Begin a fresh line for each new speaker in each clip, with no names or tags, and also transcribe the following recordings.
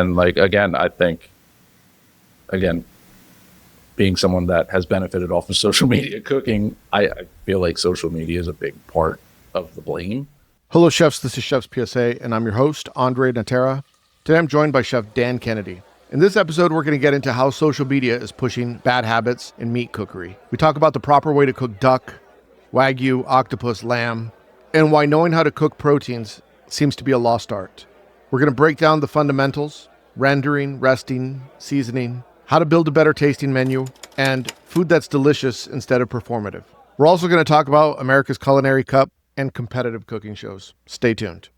And like, again, I think, again, being someone that has benefited off of social media cooking, I feel like social media is a big part of the blame.
Hello, chefs. This is Chef's PSA, and I'm your host, Andre Natera. Today, I'm joined by Chef Dan Kennedy. In this episode, we're going to get into how social media is pushing bad habits in meat cookery. We talk about the proper way to cook duck, Wagyu, octopus, lamb, and why knowing how to cook proteins seems to be a lost art. We're going to break down the fundamentals, rendering, resting, seasoning, how to build a better tasting menu, and food that's delicious instead of performative. We're also going to talk about America's Culinary Cup and competitive cooking shows. Stay tuned.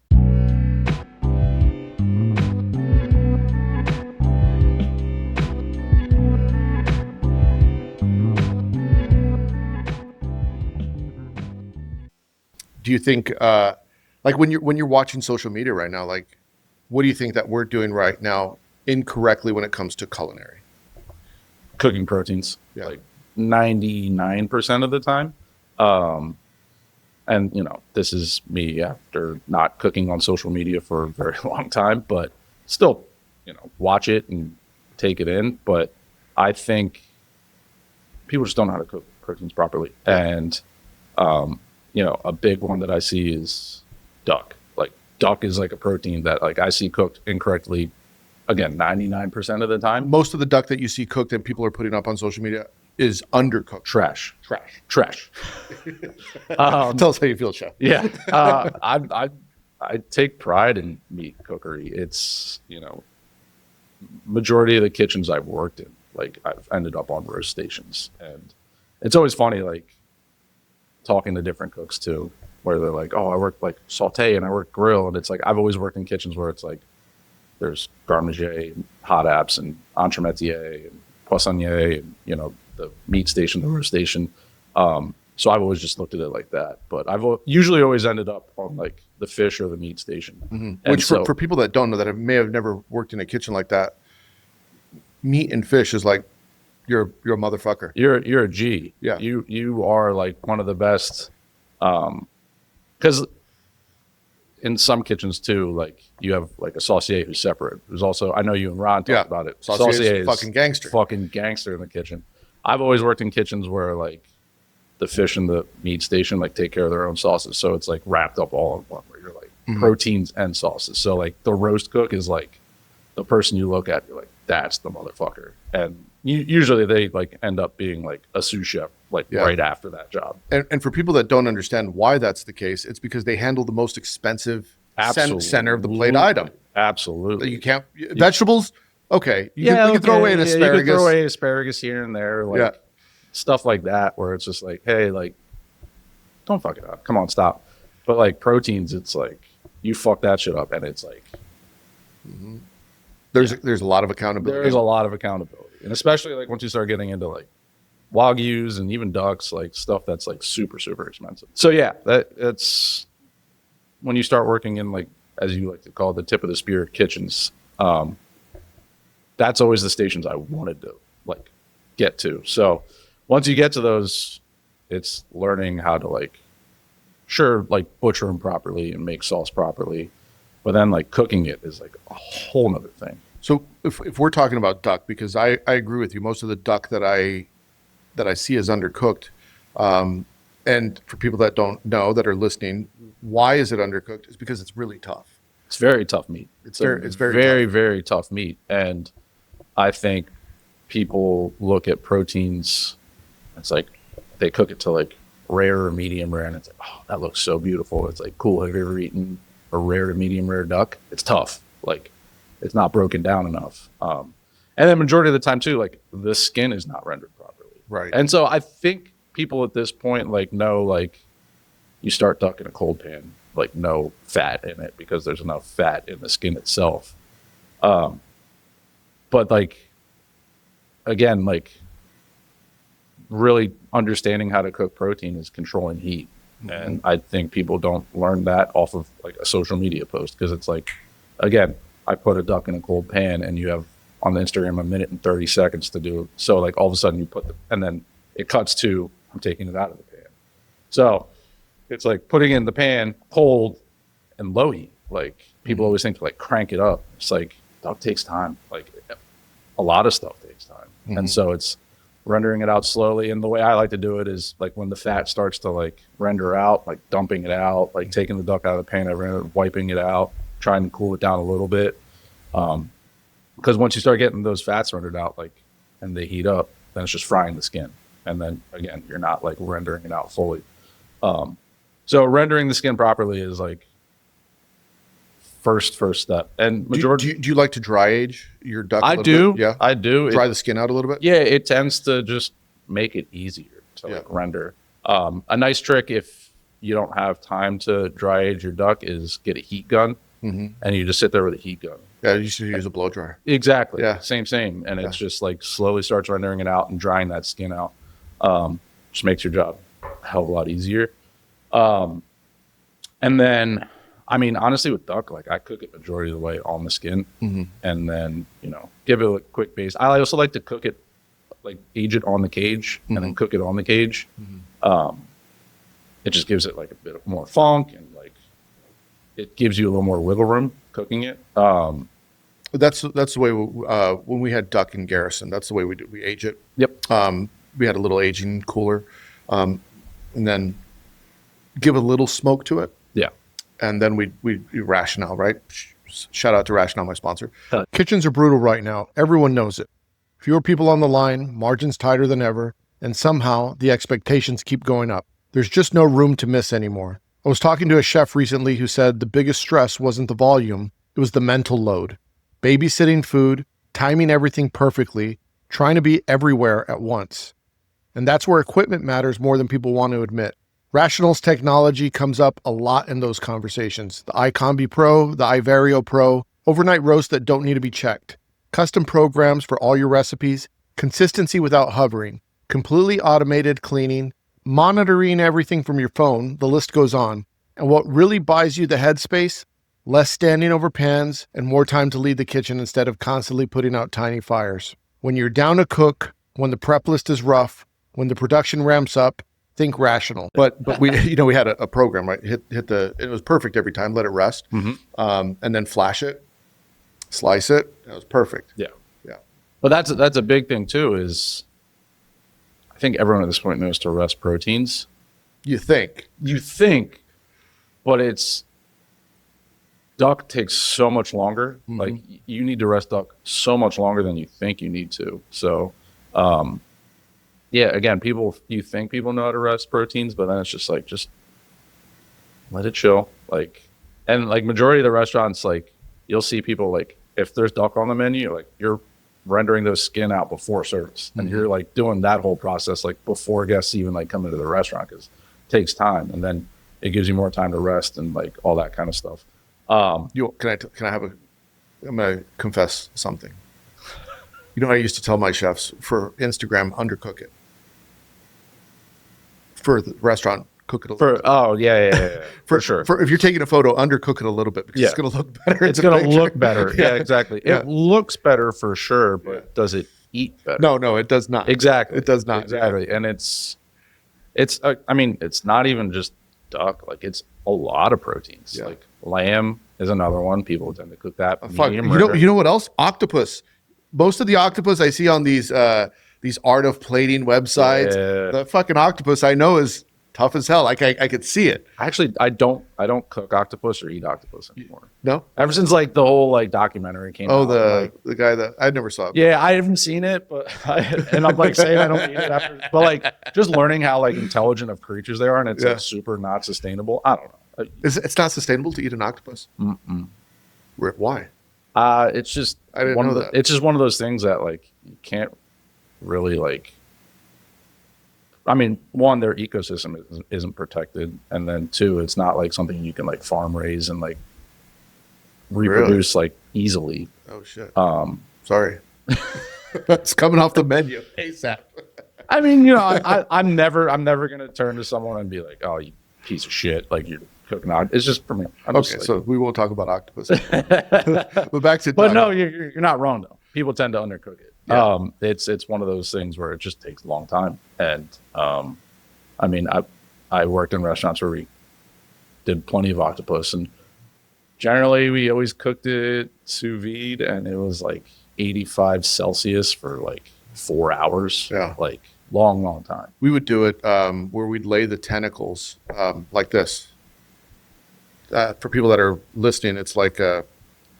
Do you think, like when you're watching social media right now, like what do you think that we're doing right now incorrectly when it comes to culinary?
Cooking proteins, like 99% of the time. And, you know, this is me after not cooking on social media for a very long time, but still, you know, watch it and take it in. But I think people just don't know how to cook proteins properly. And, you know, a big one that I see is duck. Like duck is like a protein that like I see cooked incorrectly, again, 99% of the time.
Most of the duck that you see cooked that people are putting up on social media is undercooked.
Trash.
Tell us how you feel, Chef.
Yeah. I take pride in meat cookery. It's, you know, majority of the kitchens I've worked in, like I've ended up on roast stations. And it's always funny, like talking to different cooks too, where they're like, oh, I work like saute and I work grill. And it's like, I've always worked in kitchens where it's like, there's garmager, hot apps, and entremetier, and poissonnier, and, you know, the meat station, the roast station. So I've always just looked at it like that. But I've usually always ended up on like the fish or the meat station.
Mm-hmm. Which for people that don't know, that may have never worked in a kitchen like that, meat and fish is like, you're a motherfucker.
You're a G.
Yeah.
You are like one of the best. Because in some kitchens too, like you have like a saucier who's separate. There's also, I know you and Ron talked about it.
Saucier is fucking gangster.
Fucking gangster in the kitchen. I've always worked in kitchens where like the fish and the meat station like take care of their own sauces. So it's like wrapped up all in one where you're like proteins and sauces. So like the roast cook is like the person you look at, you're like, that's the motherfucker. And usually they like end up being like a sous chef like right after that job.
And for people that don't understand why that's the case, it's because they handle the most expensive center of the plate item.
Absolutely.
You can't vegetables. Okay, we can throw away an asparagus.
You can throw away asparagus here and there, like stuff like that, where it's just like, hey, like, don't fuck it up. Come on, stop. But like proteins, it's like you fuck that shit up, and it's like
there's a lot of accountability.
There's a lot of accountability, and especially like once you start getting into like Wagyus and even ducks, like stuff that's like super expensive. So yeah, that's when you start working in like, as you like to call it, the tip of the spear kitchens. That's always the stations I wanted to like get to. So once you get to those, it's learning how to like, like butcher them properly and make sauce properly, but then like cooking it is like a whole nother thing.
So if we're talking about duck, because I agree with you, most of the duck that I see is undercooked. And for people that don't know, that are listening, why is it undercooked? It's because it's really tough.
It's very tough meat.
It's very
tough meat. And I think people look at proteins, it's like they cook it to like rare or medium rare, and it's like, oh, that looks so beautiful. It's like, cool, have you ever eaten a rare to medium rare duck? It's tough. Like, it's not broken down enough. And then majority of the time too, like the skin is not rendered properly.
Right.
And so I think people at this point like know, like you start duck in a cold pan, like no fat in it because there's enough fat in the skin itself. But like, again, like really understanding how to cook protein is controlling heat. And I think people don't learn that off of like a social media post, because it's like, again, I put a duck in a cold pan and you have on the Instagram 1 minute and 30 seconds to do it. So like all of a sudden you put and then it cuts to, I'm taking it out of the pan. So it's like putting it in the pan cold and low heat. Like people always think to like crank it up. It's like, duck takes time. Like a lot of stuff takes time.
Mm-hmm.
And so it's rendering it out slowly. And the way I like to do it is like when the fat starts to like render out, like dumping it out, like taking the duck out of the pan, wiping it out, trying to cool it down a little bit. Because once you start getting those fats rendered out, like, and they heat up, then it's just frying the skin. And then again, you're not like rendering it out fully. So rendering the skin properly is like first step. And majority.
Do you like to dry age your duck?
I do.
Bit? Yeah,
I do.
Dry the skin out a little bit.
Yeah, it tends to just make it easier to like render. A nice trick if you don't have time to dry age your duck is get a heat gun, and you just sit there with a heat gun.
Yeah, you should use a blow dryer.
Exactly.
Yeah.
Same. And it's just like slowly starts rendering it out and drying that skin out. Just makes your job a hell of a lot easier. And then, I mean, honestly, with duck, like I cook it majority of the way on the skin, and then give it a quick base. I also like to cook it, like age it on the cage, and then cook it on the cage. It just gives it like a bit more funk, and like it gives you a little more wiggle room cooking it.
That's the way when we had duck in Garrison. That's the way we do. We age it.
Yep.
We had a little aging cooler, and then give a little smoke to it.
Yeah.
And then we Rationale, right? Shout out to Rationale, my sponsor. Kitchens are brutal right now. Everyone knows it. Fewer people on the line, margins tighter than ever, and somehow the expectations keep going up. There's just no room to miss anymore. I was talking to a chef recently who said the biggest stress wasn't the volume, it was the mental load. Babysitting food, timing everything perfectly, trying to be everywhere at once. And that's where equipment matters more than people want to admit. Rational's technology comes up a lot in those conversations. The iCombi Pro, the iVario Pro, overnight roasts that don't need to be checked, custom programs for all your recipes, consistency without hovering, completely automated cleaning, monitoring everything from your phone, the list goes on. And what really buys you the headspace? Less standing over pans and more time to lead the kitchen instead of constantly putting out tiny fires. When you're down to cook, when the prep list is rough, when the production ramps up, think Rational. But we we had a program, right? It was perfect every time. Let it rest, and then flash it, slice it. It was perfect.
Yeah.
Yeah.
But that's a big thing too. Is I think everyone at this point knows to rest proteins.
You think,
but it's duck takes so much longer. Like you need to rest duck so much longer than you think you need to. So. Yeah, again, you think people know how to rest proteins, but then it's just like, just let it chill. Like, and like majority of the restaurants, like you'll see people like, if there's duck on the menu, like you're rendering those skin out before service, and you're like doing that whole process like before guests even like come into the restaurant, because it takes time, and then it gives you more time to rest and like all that kind of stuff.
I'm gonna confess something. I used to tell my chefs for Instagram, undercook it. For the restaurant, cook it a little bit.
Oh, yeah. For sure.
If you're taking a photo, undercook it a little bit, because it's going to look better.
It's going to look better. Yeah, exactly. Yeah. It looks better for sure, but does it eat better?
No, it does not.
Exactly.
It does not.
Exactly. And it's not even just duck. Like it's a lot of proteins. Yeah. Like lamb is another one. People tend to cook that.
You know what else? Octopus. Most of the octopus I see on these art of plating websites, the fucking octopus I know is tough as hell. I could see it.
Actually, I don't cook octopus or eat octopus anymore.
No?
Ever since like the whole like documentary came out.
Oh, the guy that I never saw it.
Yeah, I haven't seen it, and I'm like saying I don't eat it after. But like just learning how like intelligent of creatures they are, and it's like super not sustainable. I don't know.
It's not sustainable to eat an octopus?
Mm-mm.
Why?
It's just
I didn't know that.
It's just one of those things that like you can't really like. I mean, one, their ecosystem isn't protected, and then two, it's not like something you can like farm raise and like reproduce like easily.
Oh shit. Sorry. It's coming off the menu ASAP.
I mean, I'm never gonna turn to someone and be like, "Oh, you piece of shit!" Like you're cooking out. It's just for me.
So we won't talk about octopus. But back to.
But no, you're not wrong though. People tend to undercook it.
Yeah.
It's one of those things where it just takes a long time. And I mean, I worked in restaurants where we did plenty of octopus, and Generally, we always cooked it sous vide, and it was like 85 Celsius for like 4 hours.
Yeah.
Like long time.
We would do it where we'd lay the tentacles like this. For people that are listening, it's like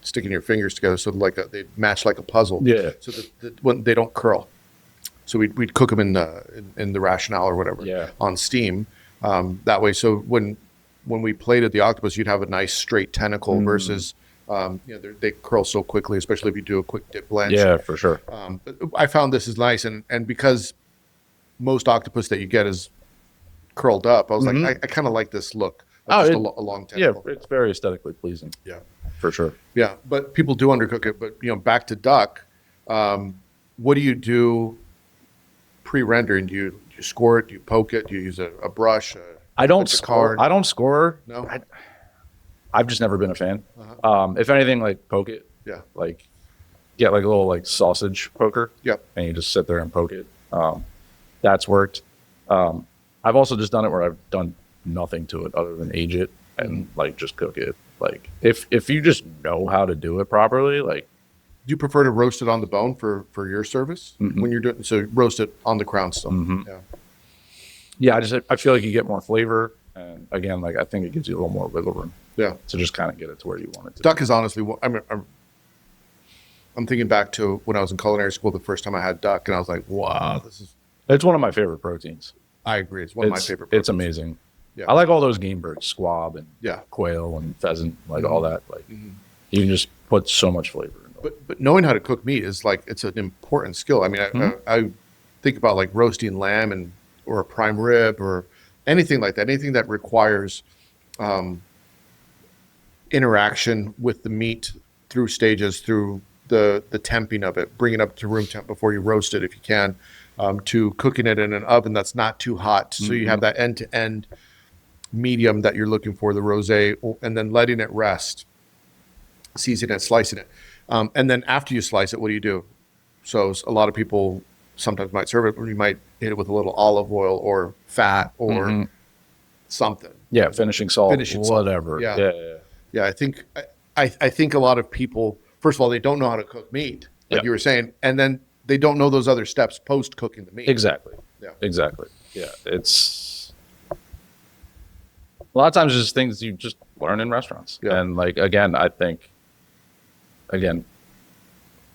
sticking your fingers together, so they match like a puzzle.
Yeah.
So that when they don't curl. So we'd cook them in the rationale or whatever.
Yeah.
On steam. That way, so when we plated the octopus, you'd have a nice straight tentacle versus they curl so quickly, especially if you do a quick dip blanch.
Yeah, for sure.
But I found this is nice, and because most octopus that you get is curled up, I was like, I kind of like this look. Like a long tentacle.
Yeah, it's very aesthetically pleasing.
Yeah,
for sure.
Yeah, but people do undercook it. But back to duck. What do you do pre-rendering? Do you score it? Do you poke it? Do you use a brush?
I don't score. I don't score.
No,
I've just never been a fan. If anything, like poke it.
Yeah,
like get like a little like sausage poker.
Yep.
And you just sit there and poke it. That's worked. I've also just done it where I've done nothing to it other than age it and like just cook it. Like if you just know how to do it properly, like.
Do you prefer to roast it on the bone for your service when you're doing? So roast it on the crown still. Yeah.
Yeah, I feel like you get more flavor, and again, like I think it gives you a little more wiggle room.
Yeah.
To just kind of get it to where you want it to.
Duck is honestly, I'm thinking back to when I was in culinary school the first time I had duck, and I was like, wow,
It's one of my favorite proteins.
I agree. It's one of my favorite proteins.
It's amazing.
Yeah.
I like all those game birds, squab and
Yeah.
quail and pheasant, like all that. Like you can just put so much flavor in it.
But knowing how to cook meat is like, it's an important skill. I mean, I think about like roasting lamb or a prime rib or anything like that, anything that requires interaction with the meat through stages, through the temping of it, bring it up to room temp before you roast it if you can, to cooking it in an oven that's not too hot. So you have that end-to-end medium that you're looking for, the rosé, and then letting it rest, seasoning it, slicing it. And then after you slice it, what do you do? So a lot of people sometimes might serve it, or you might hit it with a little olive oil or fat or something.
Yeah, finishing salt, whatever.
Yeah. Yeah, I think a lot of people, first of all, they don't know how to cook meat, like you were saying, and then they don't know those other steps post cooking the meat.
Exactly.
Yeah.
Exactly. Yeah. It's a lot of times just things you just learn in restaurants.
Yeah.
And like I think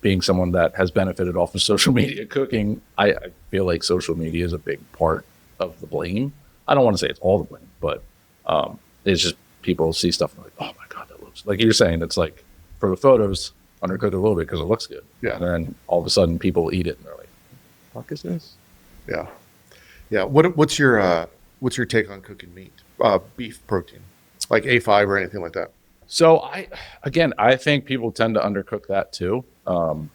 being someone that has benefited off of social media cooking, I feel like social media is a big part of the blame. I don't want to say it's all the blame, but it's just people see stuff and they're like, oh my God, that looks like you're saying. It's like for the photos, undercook it a little bit because it looks good.
Yeah.
And then all of a sudden people eat it and they're like, what the fuck is this?
Yeah. Yeah. What's your take on cooking meat? Beef protein, like A5 or anything like that?
So I think people tend to undercook that too. And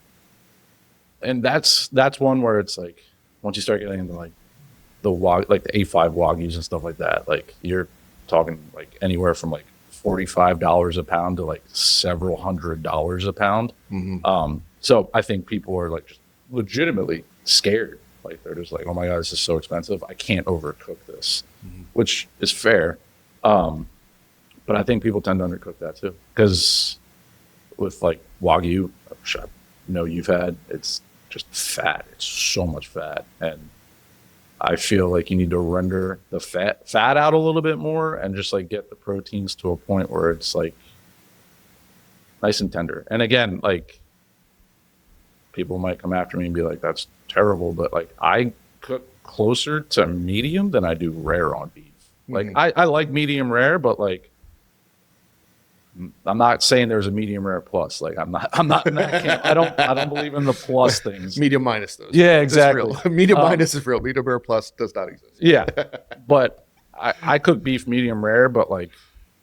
that's one where it's like, once you start getting into like the A5 Wagyus and stuff like that, like you're talking like anywhere from like $45 a pound to like several $100s a pound. So I think people are like just legitimately scared. Like they're just like, oh my God, this is so expensive. I can't overcook this, which is fair. But I think people tend to undercook that too. Because with like Wagyu, which I know you've had, it's just fat. It's so much fat. And I feel like you need to render the fat out a little bit more and just like get the proteins to a point where it's like nice and tender. And again, like people might come after me and be like, that's terrible. But like I cook closer to medium than I do rare on beef. Like I like medium rare, but like I'm not saying there's a medium rare plus. Like I'm not in that camp. I don't believe in the plus things.
Medium minus those.
Yeah, exactly.
Medium minus is real. Medium rare plus does not exist.
Yeah, but I cook beef medium rare, but like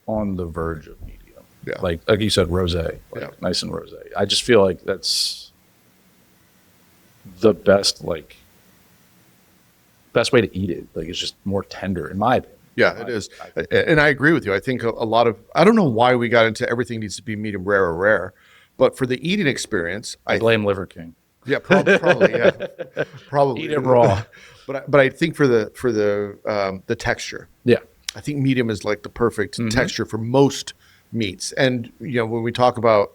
on the verge of medium.
Yeah,
like you said, rosé, like nice and rosé. I just feel like that's the best way to eat it. Like it's just more tender, in my opinion.
Yeah, it is. And I agree with you. I think a lot of, I don't know why we got into everything needs to be medium rare or rare, but for the eating experience,
I blame Liver King.
Yeah, probably. Yeah, probably.
Eat it raw.
But I think for the texture.
Yeah.
I think medium is like the perfect texture for most meats. And when we talk about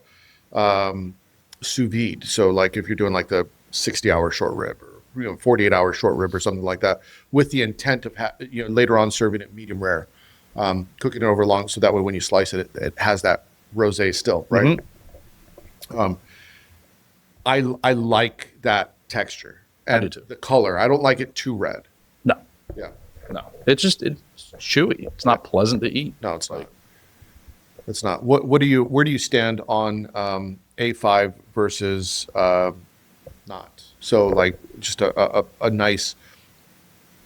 sous vide, so like if you're doing like the 60-hour short rib or 48-hour short rib or something like that, with the intent of later on serving it medium rare, cooking it over long, so that way when you slice it, it has that rosé still, right? I like that texture
I do
and
too.
the color. I don't like it too red.
No,
Yeah,
no. It's chewy. It's not pleasant to eat.
no, it's not. It's not. Where do you stand on A5 versus not? So like just a nice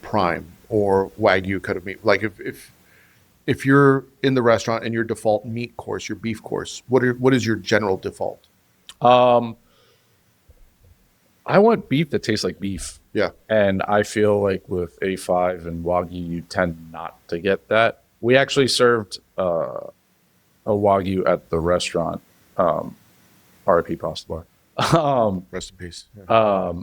prime or Wagyu cut of meat. Like if you're in the restaurant and your default meat course, your beef course, what is your general default?
I want beef that tastes like beef.
Yeah.
And I feel like with A5 and Wagyu, you tend not to get that. We actually served a Wagyu at the restaurant, RIP Pasta Bar.
Rest in peace. Yeah.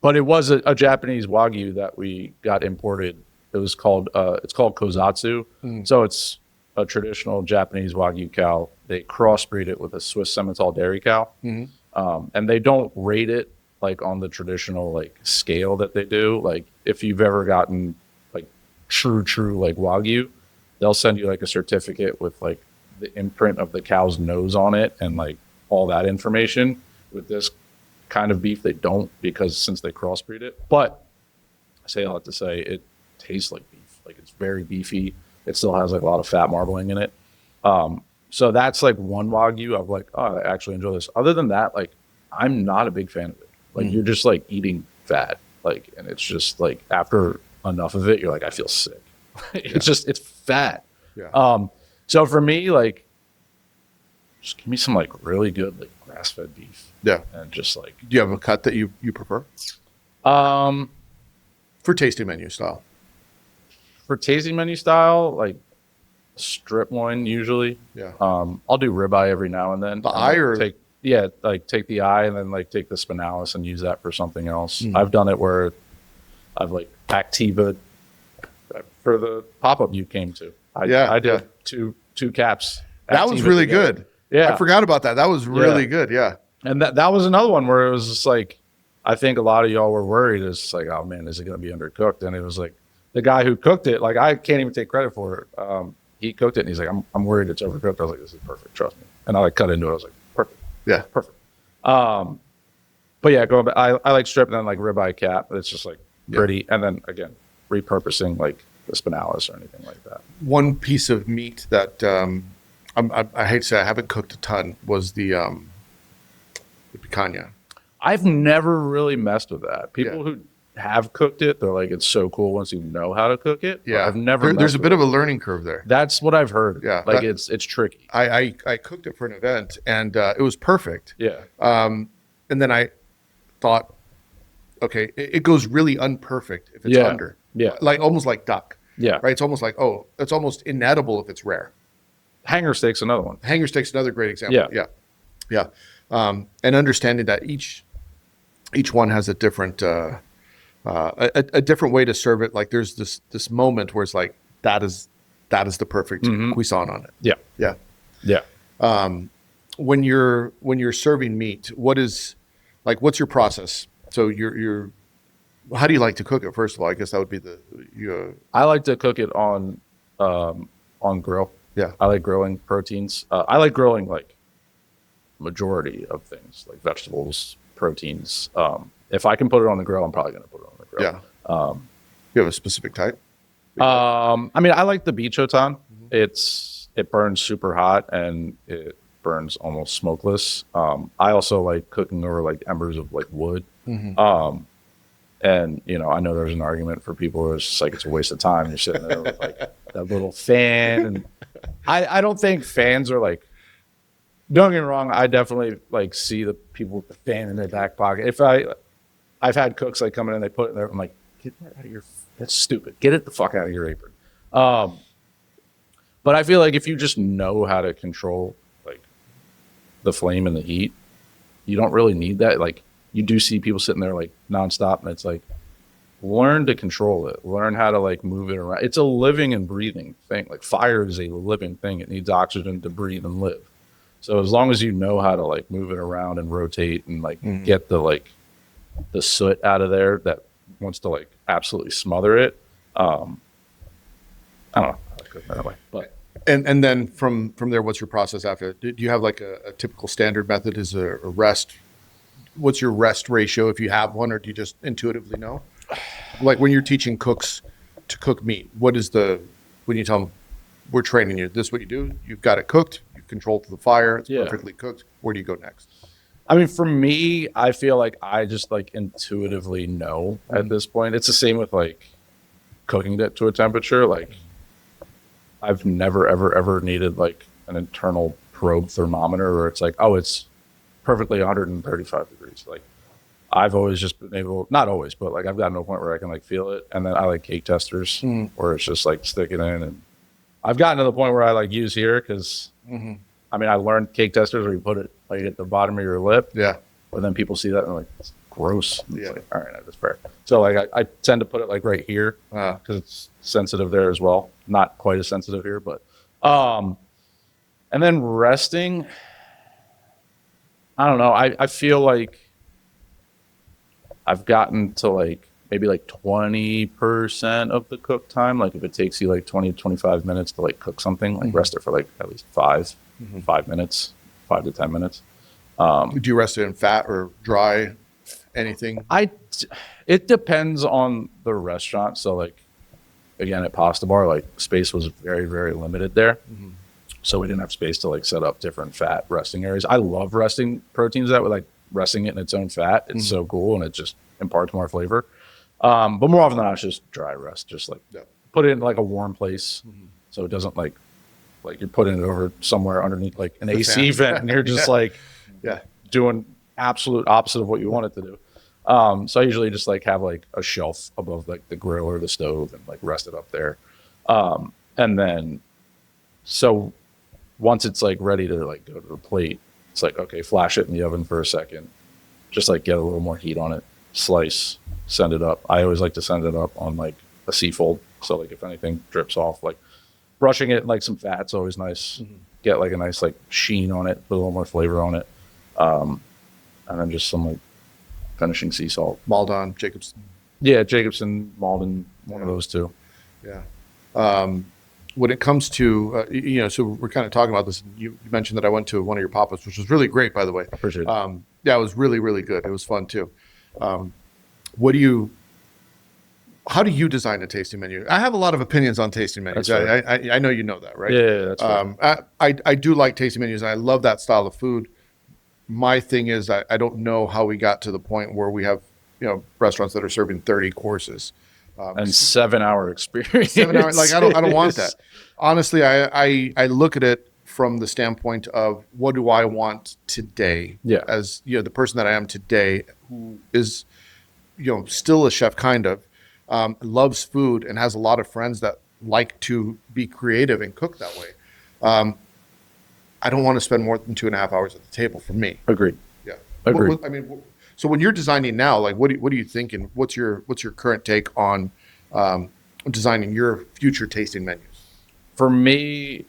But it was a Japanese Wagyu that we got imported. It was called Kozatsu. So it's a traditional Japanese Wagyu cow. They crossbreed it with a Swiss Simmental dairy cow. And they don't rate it like on the traditional like scale that they do. Like if you've ever gotten like true like Wagyu, they'll send you like a certificate with like the imprint of the cow's nose on it and like all that information. With this kind of beef, they don't, because since they crossbreed it. But I say all that to say it tastes like beef. Like it's very beefy. It still has like a lot of fat marbling in it. So that's like one Wagyu of like, oh, I actually enjoy this. Other than that, like I'm not a big fan of it. Like you're just like eating fat. Like, and it's just like after enough of it, you're like, I feel sick. It's fat.
Yeah.
So for me, like, just give me some like really good like grass-fed beef.
Yeah.
And just like,
Do you have a cut that you prefer for tasting menu style?
for tasting menu style, like strip loin usually.
Yeah.
I'll do ribeye every now and then.
The
And,
eye
like,
or
take the eye and then like take the spinalis and use that for something else. I've done it where I've like Activa for the pop-up you came to. I did two caps.
That was
Activa
really
together.
good.
Yeah.
I forgot about that. That was really good. Yeah.
And that was another one where it was just like, I think a lot of y'all were worried. It's like, oh man, is it going to be undercooked? And it was like the guy who cooked it, like I can't even take credit for it. He cooked it and he's like, I'm worried it's overcooked. I was like, this is perfect. Trust me. And I like cut into it. I was like, perfect.
Yeah.
Perfect. But yeah, going back, I like strip and then like ribeye cap. It's just like pretty. And then again, repurposing like the spinalis or anything like that.
One piece of meat that I hate to say I haven't cooked a ton was the picanha.
I've never really messed with that. People who have cooked it, they're like, it's so cool once you know how to cook it.
Yeah.
I've never.
There's a bit of a learning curve there.
That's what I've heard.
Yeah,
like it's tricky.
I cooked it for an event and it was perfect.
Yeah.
And then I thought, okay, it goes really unperfect if it's under.
Yeah.
Like almost like duck.
Yeah.
Right. It's almost like, it's almost inedible if it's rare.
Hanger steak's another one.
Hanger steak's another great example. Yeah. And understanding that each one has a different a different way to serve it. Like there's this moment where it's like that is the perfect cuisson on it.
Yeah.
When you're serving meat, what's your process? So you're how do you like to cook it? First of all, I guess that would be
I like to cook it on grill.
Yeah.
I like grilling proteins. I like grilling like majority of things, like vegetables, proteins. If I can put it on the grill, I'm probably going to put it on the grill.
Yeah. You have a specific type?
I mean, I like the bichotan. It burns super hot and it burns almost smokeless. I also like cooking over like embers of like wood. And I know there's an argument for people who it's just like it's a waste of time. You're sitting there with like that little fan, and I don't think fans are like. Don't get me wrong. I definitely like see the people with the fan in their back pocket. I've had cooks like come in and they put it there. I'm like, get that out of your. That's stupid. Get it the fuck out of your apron. But I feel like if you just know how to control like the flame and the heat, you don't really need that. Like you do see people sitting there like nonstop, and it's like learn to control it, learn how to like move it around. It's a living and breathing thing. Like fire is a living thing. It needs oxygen to breathe and live. So as long as you know how to like move it around and rotate and like get the soot out of there that wants to like absolutely smother it. I don't know how to cook that way, but
And then from there, what's your process after? Do you have like a typical standard method? Is a rest? What's your rest ratio if you have one, or do you just intuitively know? Like when you're teaching cooks to cook meat, what is when you tell them, we're training you, this is what you do, you've got it cooked, you control the fire, it's perfectly cooked, where do you go next?
I mean, for me, I feel like I just like intuitively know at this point. It's the same with like cooking it to a temperature. Like I've never, ever needed like an internal probe thermometer where it's like, oh, it's perfectly 135 degrees. Like I've always just been able, not always, but like I've gotten to a point where I can like feel it. And then I like cake testers where it's just like stick it in. And I've gotten to the point where I like use here because I mean, I learned cake testers where you put it like at the bottom of your lip.
Yeah.
But then people see that and they're like, it's gross. It's
Yeah.
like, all right, that's fair. So like I tend to put it like right here because it's sensitive there as well. Not quite as sensitive here, but and then resting, I don't know. I feel like I've gotten to like maybe like 20% of the cook time. Like if it takes you like 20 to 25 minutes to like cook something, like rest it for like at least 5 minutes, 5 to 10 minutes.
Do you rest it in fat or dry? Anything?
It depends on the restaurant. So like, again, at Pasta Bar, like space was very, very limited there. So we didn't have space to like set up different fat resting areas. I love resting proteins that way, like resting it in its own fat. It's so cool and it just imparts more flavor. But more often than not, it's just dry rest. Just like put it in like a warm place so it doesn't like you're putting it over somewhere underneath like an AC vent and you're just like doing absolute opposite of what you want it to do. So I usually just like have like a shelf above like the grill or the stove and like rest it up there. And then so once it's like ready to like go to the plate, it's like, okay, flash it in the oven for a second, just like get a little more heat on it, slice, send it up. I always like to send it up on like a C-fold. So like if anything drips off, like brushing it, like some fat's always nice. Get like a nice like sheen on it, put a little more flavor on it. And then just some like finishing sea salt.
Maldon, Jacobson.
Yeah, Jacobson, Malden, one of those two.
Yeah. When it comes to, so we're kind of talking about this. You mentioned that I went to one of your pop-ups, which was really great, by the way.
Appreciate it.
Yeah, it was really, really good. It was fun too. How do you design a tasting menu? I have a lot of opinions on tasting menus. I know you know that, right?
Yeah, that's right.
I do like tasting menus, and I love that style of food. My thing is I don't know how we got to the point where we have, restaurants that are serving 30 courses.
And 7-hour experience.
7 hours, like I don't want that. Honestly, I look at it from the standpoint of what do I want today?
Yeah.
As the person that I am today, who is, still a chef kind of, loves food and has a lot of friends that like to be creative and cook that way. I don't want to spend more than 2.5 hours at the table for me.
Agreed.
Yeah.
Agreed.
So when you're designing now, like what are you thinking? What's your current take on designing your future tasting menus?
For me,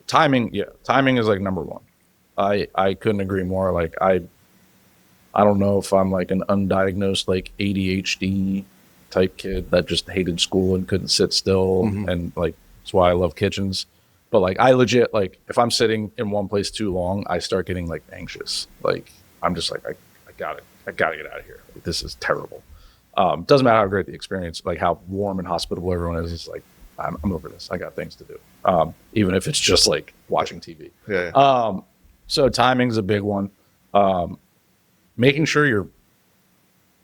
timing is like number one. I couldn't agree more. Like I don't know if I'm like an undiagnosed like ADHD type kid that just hated school and couldn't sit still, and like that's why I love kitchens. But like I legit, like if I'm sitting in one place too long, I start getting like anxious. Like I'm just like I gotta get out of here. Like, this is terrible. Doesn't matter how great the experience, like how warm and hospitable everyone is. It's like I'm over this. I got things to do. Even if it's just like watching TV.
Yeah.
So timing's a big one. Making sure you're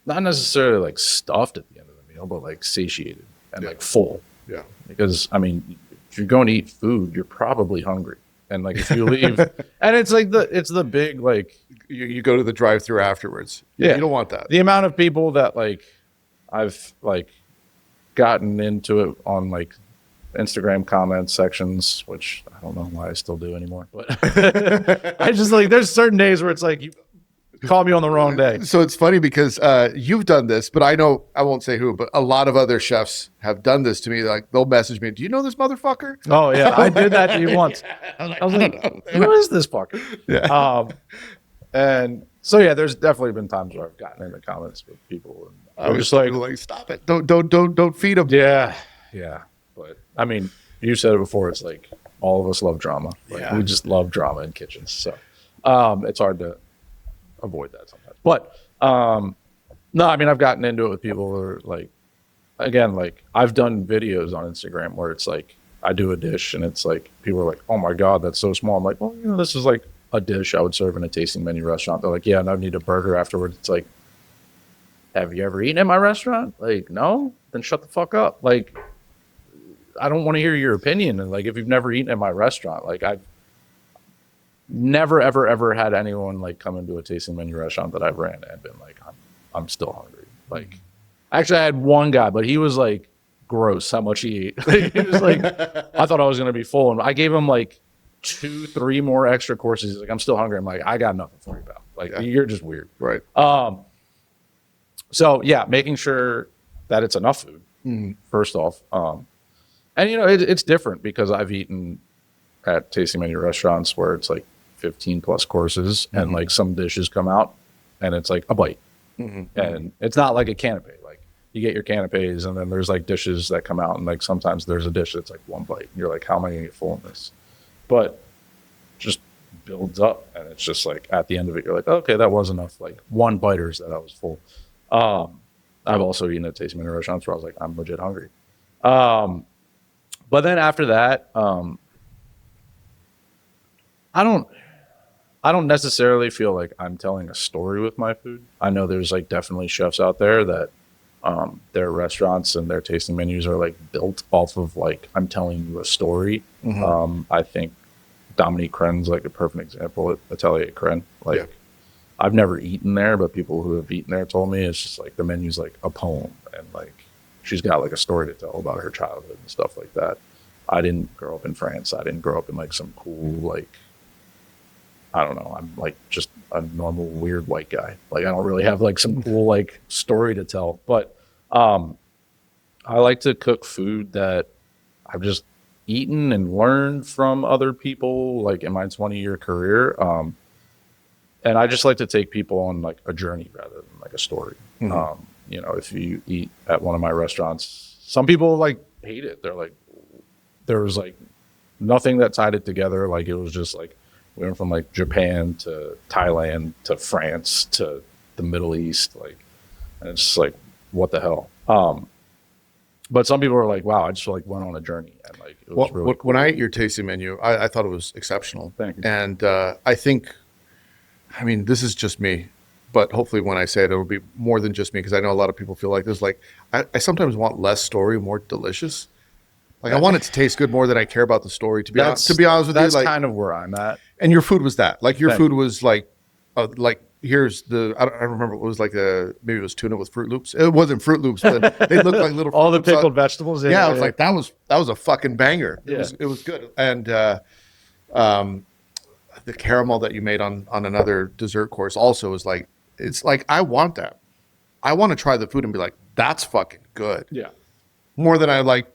not necessarily like stuffed at the end of the meal, but like satiated and like full.
Yeah.
Because I mean, if you're going to eat food, you're probably hungry. And like if you leave, and it's like it's the big like
you go to the drive-through afterwards. Yeah, you don't want that.
The amount of people that like I've like gotten into it on like Instagram comment sections, which I don't know why I still do anymore, but I just like there's certain days where it's like call me on the wrong day.
So it's funny because you've done this, but I know, I won't say who, but a lot of other chefs have done this to me. Like they'll message me, do you know this motherfucker?
Oh yeah, I did that to you once. I was like, who is this fucker?
Yeah.
And so yeah, there's definitely been times where I've gotten into comments with people, and
I was just like, stop it! Don't feed them.
Yeah. But I mean, you said it before. It's like all of us love drama. Like, we just love drama in kitchens. So it's hard to avoid that sometimes. But no, I mean, I've gotten into it with people who are like, again, like I've done videos on Instagram where it's like I do a dish and it's like people are like, oh my God, that's so small. I'm like, well, this is like a dish I would serve in a tasting menu restaurant. They're like, yeah, and I need a burger afterwards. It's like, have you ever eaten at my restaurant? Like, no? Then shut the fuck up. Like, I don't want to hear your opinion. And like, if you've never eaten at my restaurant, like I've never, ever, ever had anyone like come into a tasting menu restaurant that I've ran and been like, I'm still hungry. Like, actually I had one guy, but he was like, gross how much he ate. He was like, I thought I was going to be full. And I gave him like 2-3 more extra courses. He's like, I'm still hungry. I'm like, I got nothing for you, pal. Like, you're just weird.
Right.
So yeah, making sure that it's enough food, first off. And it's different because I've eaten at tasting menu restaurants where it's like 15 plus courses and like some dishes come out and it's like a bite. And it's not like a canapé. Like you get your canapés and then there's like dishes that come out and like sometimes there's a dish that's like one bite. And you're like, how am I going to get full in this? But just builds up and it's just like at the end of it, you're like, okay, that was enough. Like one biters that I was full. I've also eaten at tasting menu restaurants where I was like, I'm legit hungry. But then after that, I don't necessarily feel like I'm telling a story with my food. I know there's like definitely chefs out there that their restaurants and their tasting menus are like built off of like, I'm telling you a story. I think Dominique Cren's like a perfect example at Atelier Cren. Like I've never eaten there, but people who have eaten there told me it's just like the menu's like a poem and like she's got like a story to tell about her childhood and stuff like that. I didn't grow up in France. I didn't grow up in like some cool, like, I don't know. I'm like just a normal, weird white guy. Like I don't really have like some cool like story to tell, but I like to cook food that I've just eaten and learned from other people like in my 20-year career. And I just like to take people on like a journey rather than like a story. If you eat at one of my restaurants, some people like hate it. They're like, there was like nothing that tied it together. Like it was just like, we went from like Japan to Thailand to France to the Middle East. Like, and it's just like, what the hell? But some people are like, wow, I just like went on a journey. And like, it was really cool.
When I ate your tasting menu, I thought it was exceptional.
Thank you.
And I think, I mean, this is just me, but hopefully when I say it, it'll be more than just me. Cause I know a lot of people feel like this, like I sometimes want less story, more delicious. Like I want it to taste good more than I care about the story. To be honest with you,
that's like, kind of where I'm at.
And your food was that. Like your food was like here's the I don't remember. It was like maybe it was tuna with Fruit Loops. It wasn't Fruit Oops, but they looked like little.
All the pickled vegetables.
Yeah, I was like that was a fucking banger.
Yeah.
It was good. And the caramel that you made on another dessert course also is like it's like I want that. I want to try the food and be like that's fucking good.
Yeah.
More than I like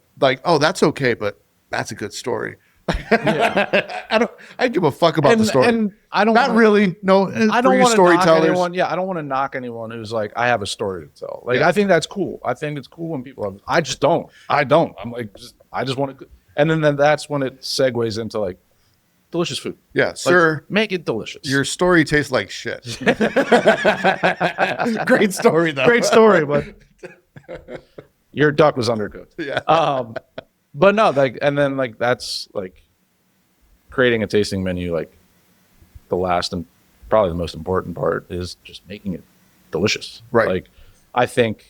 oh that's okay, but that's a good story.
Yeah.
I give a fuck about the story.
And I don't
not really. No,
I don't want to knock anyone. Yeah, I don't want to knock anyone who's like, I have a story to tell. Like, I think that's cool. I think it's cool when people have. I just don't. I don't. I'm like, I just want to. And then that's when it segues into like delicious food.
Yeah,
like,
sir.
Make it delicious.
Your story tastes like shit. Great story though.
Great story, but your duck was undercooked.
Yeah.
But no, like, and then like that's like creating a tasting menu. Like the last and probably the most important part is just making it delicious.
Right.
Like I think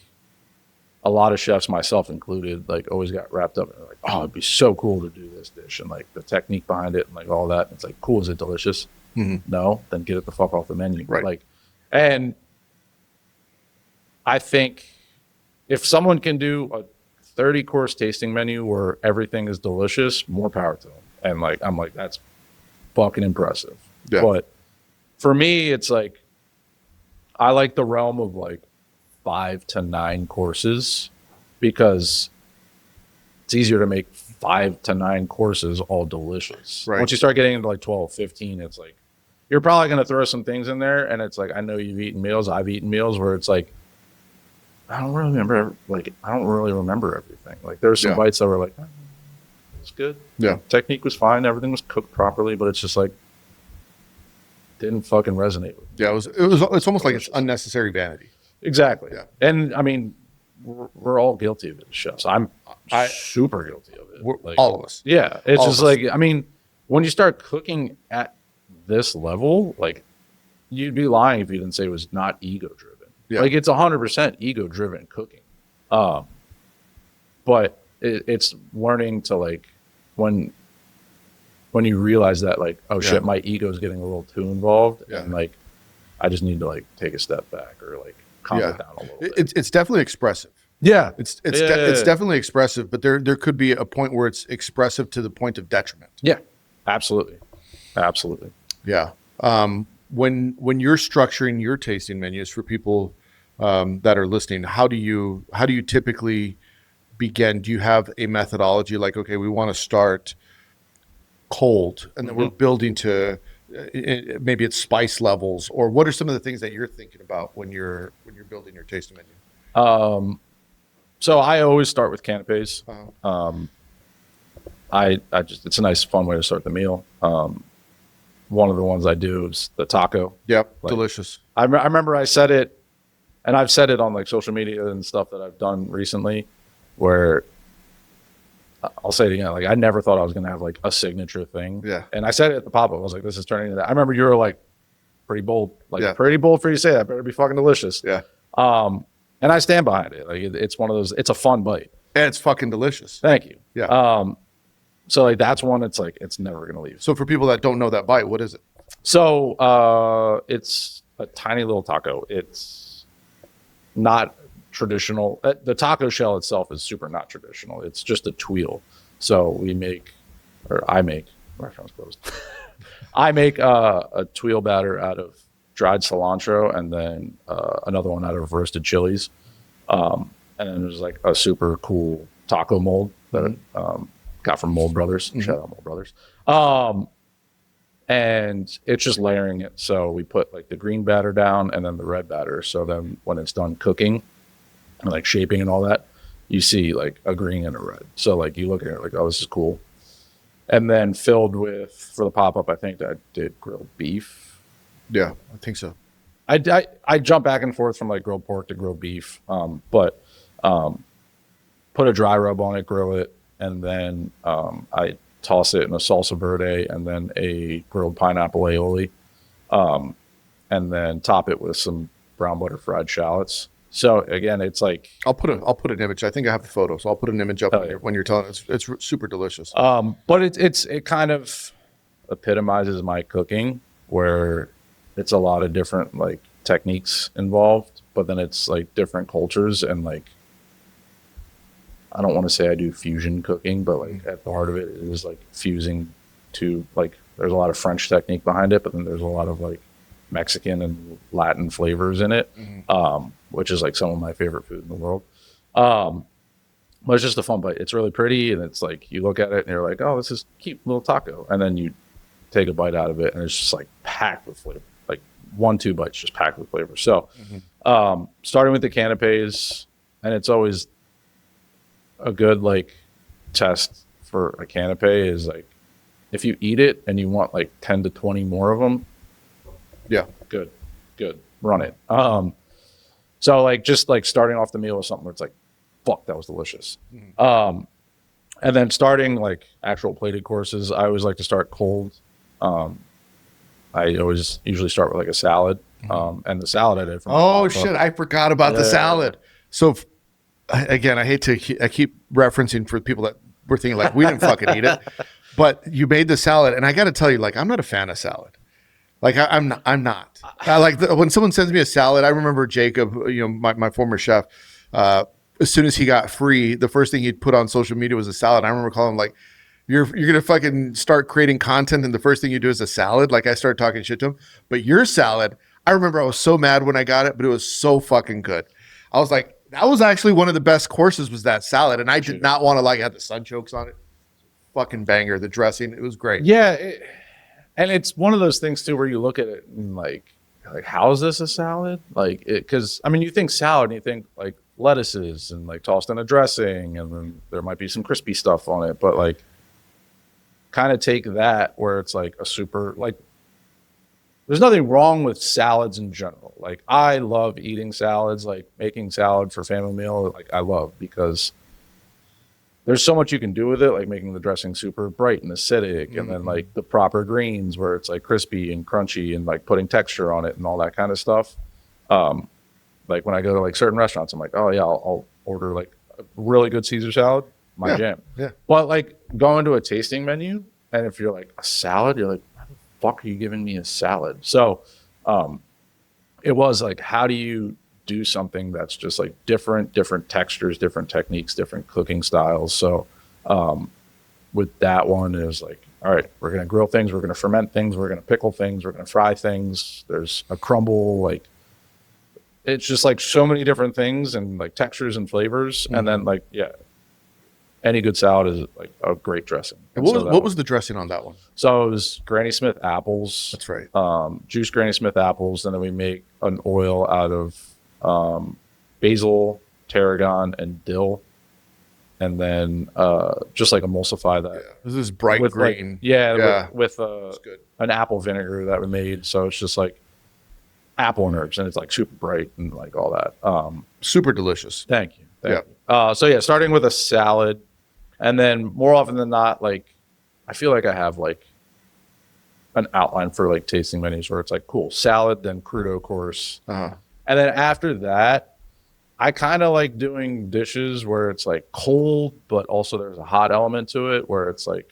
a lot of chefs, myself included, like always got wrapped up in like, oh, it'd be so cool to do this dish and like the technique behind it and like all that. It's like, cool, is it delicious? No, then get it the fuck off the menu.
Right.
Like, and I think if someone can do a 30-course tasting menu where everything is delicious, more power to them. And like, I'm like, that's fucking impressive.
Yeah.
But for me, it's like, I like the realm of like 5 to 9 courses because it's easier to make 5 to 9 courses all delicious.
Right.
Once you start getting into like 12, 15, it's like you're probably going to throw some things in there, and it's like I know you've eaten meals, I've eaten meals where it's like I don't really remember everything. Like there were some bites that were like it's good.
Yeah.
Technique was fine, everything was cooked properly, but it's just like didn't fucking resonate with me.
Yeah, it's almost like it's unnecessary vanity.
Exactly.
Yeah.
And I mean, we're all guilty of it, chefs. I'm super guilty of it. Like,
all of us.
Yeah. It's
All
just
of us.
like, I mean, when you start cooking at this level, like you'd be lying if you didn't say it was not ego driven.
Yeah.
Like it's 100% ego driven cooking. But it's learning to like, when you realize that like, oh shit, my ego is getting a little too involved.
Yeah.
And like, I just need to like take a step back or like calm it down a little bit.
It's definitely expressive.
Yeah.
It's definitely expressive, but there could be a point where it's expressive to the point of detriment.
Yeah, absolutely. Absolutely.
Yeah. When you're structuring your tasting menus for people that are listening, how do you typically begin? Do you have a methodology like, okay, we want to start cold and then we're building to maybe it's spice levels, or what are some of the things that you're thinking about when you're building your tasting menu?
So I always start with canapes.
Uh-huh.
I just, it's a nice fun way to start the meal. One of the ones I do is the taco.
Yep.
Like,
Delicious.
I remember I said it, and I've said it on like social media and stuff that I've done recently, where I'll say it again. Like I never thought I was going to have like a signature thing.
Yeah.
And I said it at the pop-up. I was like, this is turning into that. I remember you were like pretty bold, like pretty bold for you to say that. Better be fucking delicious.
Yeah.
And I stand behind it. Like it's one of those, it's a fun bite.
And it's fucking delicious.
Thank you.
Yeah.
So like that's one, it's like, it's never going to leave.
So for people that don't know that bite, what is it?
So it's a tiny little taco. It's not traditional. The taco shell itself is super not traditional. It's just a tuile. So I make, restaurant's closed. I make a tuile batter out of dried cilantro and then another one out of roasted chilies. And then there's like a super cool taco mold that got from Mold Brothers. Shout out Mold Brothers. And it's just layering it. So we put like the green batter down and then the red batter. So then when it's done cooking and like shaping and all that, you see like a green and a red. So like you look at it like, oh, this is cool. And then filled with, for the pop-up, I think I did grilled beef.
Yeah, I think so.
I jump back and forth from like grilled pork to grilled beef. But put a dry rub on it, grill it, and then I toss it in a salsa verde and then a grilled pineapple aioli, and then top it with some brown butter fried shallots. So again, it's like
I'll put an image. I think I have the photo, so I'll put an image up when you're telling it. It's super delicious.
But it kind of epitomizes my cooking, where it's a lot of different like techniques involved, but then it's like different cultures and like, I don't want to say I do fusion cooking, but like at the heart of it is like fusing to like, there's a lot of French technique behind it, but then there's a lot of like Mexican and Latin flavors in it, which is like some of my favorite food in the world. But it's just a fun bite. It's really pretty. And it's like, you look at it and you're like, oh, this is a cute little taco. And then you take a bite out of it and it's just like packed with flavor, like 1-2 bites just packed with flavor. So starting with the canapes, and it's always a good like test for a canape is like, if you eat it and you want like 10 to 20 more of them, good, run it. So like just like starting off the meal with something where it's like, fuck, that was delicious. And then starting like actual plated courses, I always like to start cold. I always usually start with like a salad, and the salad I did from
shit, I forgot about the salad. So again, I keep referencing for people that were thinking like we didn't fucking eat it, but you made the salad, and I got to tell you, like I'm not a fan of salad. Like I'm not. I like when someone sends me a salad. I remember Jacob, my former chef. As soon as he got free, the first thing he'd put on social media was a salad. I remember calling him like, "You're gonna fucking start creating content, and the first thing you do is a salad." Like I started talking shit to him. But your salad, I remember I was so mad when I got it, but it was so fucking good. I was like, that was actually one of the best courses was that salad. And I did not want to like have the sunchokes on it. Fucking banger. The dressing, it was great.
Yeah. And it's one of those things too, where you look at it and like how is this a salad? Like cause I mean, you think salad and you think like lettuces and like tossed in a dressing and then there might be some crispy stuff on it, but like kind of take that where it's like a super, like there's nothing wrong with salads in general. Like I love eating salads, like making salad for family meal. Like I love because there's so much you can do with it, like making the dressing super bright and acidic, and then like the proper greens where it's like crispy and crunchy and like putting texture on it and all that kind of stuff. Like when I go to like certain restaurants, I'm like, oh yeah, I'll order like a really good Caesar salad, my jam.
Yeah.
But like going to a tasting menu, and if you're like a salad, you're like, why the fuck are you giving me a salad? So it was like, how do you do something that's just like different textures, different techniques, different cooking styles. So with that one, it was like, all right, we're going to grill things, we're going to ferment things, we're going to pickle things, we're going to fry things. There's a crumble, like it's just like so many different things and like textures and flavors. And then like, yeah, any good salad is like a great dressing.
And what was the dressing on that one?
So it was Granny Smith apples.
That's right.
Juiced Granny Smith apples. And then we make an oil out of basil, tarragon, and dill, and then just like emulsify that.
Yeah. This is bright
with
green.
Like, with an apple vinegar that we made. So it's just like apple and herbs, and it's like super bright and like all that.
Super delicious.
Thank you. Thank you. So yeah, starting with a salad, and then more often than not, like I feel like I have like an outline for like tasting menus where it's like cool salad, then crudo course. And then after that, I kind of like doing dishes where it's like cold, but also there's a hot element to it where it's like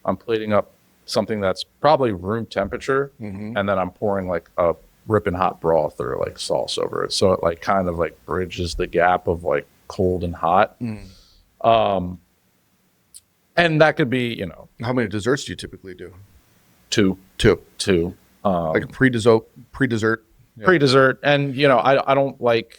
I'm plating up something that's probably room temperature, and then I'm pouring like a ripping hot broth or like sauce over it. So it like kind of like bridges the gap of like cold and hot. And that could be,
How many desserts do you typically do?
Two.
Like a pre-dessert. Yeah.
Pre-dessert, and I don't like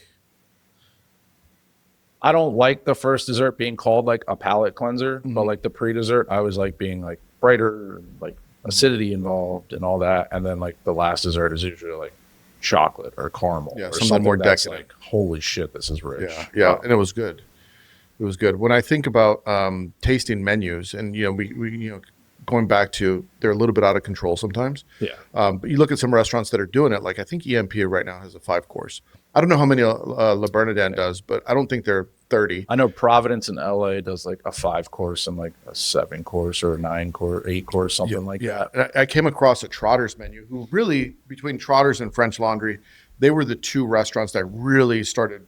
the first dessert being called like a palate cleanser, but like the pre-dessert, I always like being like brighter, like acidity involved and all that, and then like the last dessert is usually like chocolate or caramel, or something more decadent. Like, holy shit, this is rich.
Yeah, and it was good. It was good. When I think about tasting menus, and we going back to, they're a little bit out of control sometimes.
Yeah.
But you look at some restaurants that are doing it. Like I think EMP right now has a 5-course. I don't know how many La Bernardin does, but I don't think they're 30.
I know Providence in LA does like a 5-course and like a 7-course or a 9-course, 8-course, something like that.
And I came across a Trotter's menu, who really, between Trotter's and French Laundry, they were the two restaurants that really started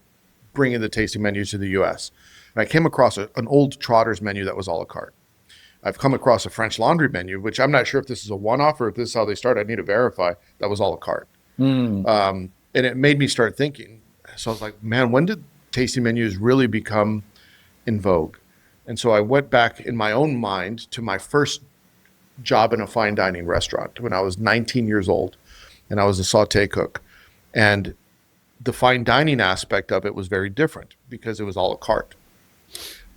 bringing the tasting menu to the U.S. And I came across an old Trotter's menu that was a la carte. I've come across a French Laundry menu, which I'm not sure if this is a one-off or if this is how they started. I need to verify. That was a la carte. And it made me start thinking. So I was like, man, when did tasting menus really become in vogue? And so I went back in my own mind to my first job in a fine dining restaurant when I was 19 years old, and I was a saute cook. And the fine dining aspect of it was very different because it was a la carte.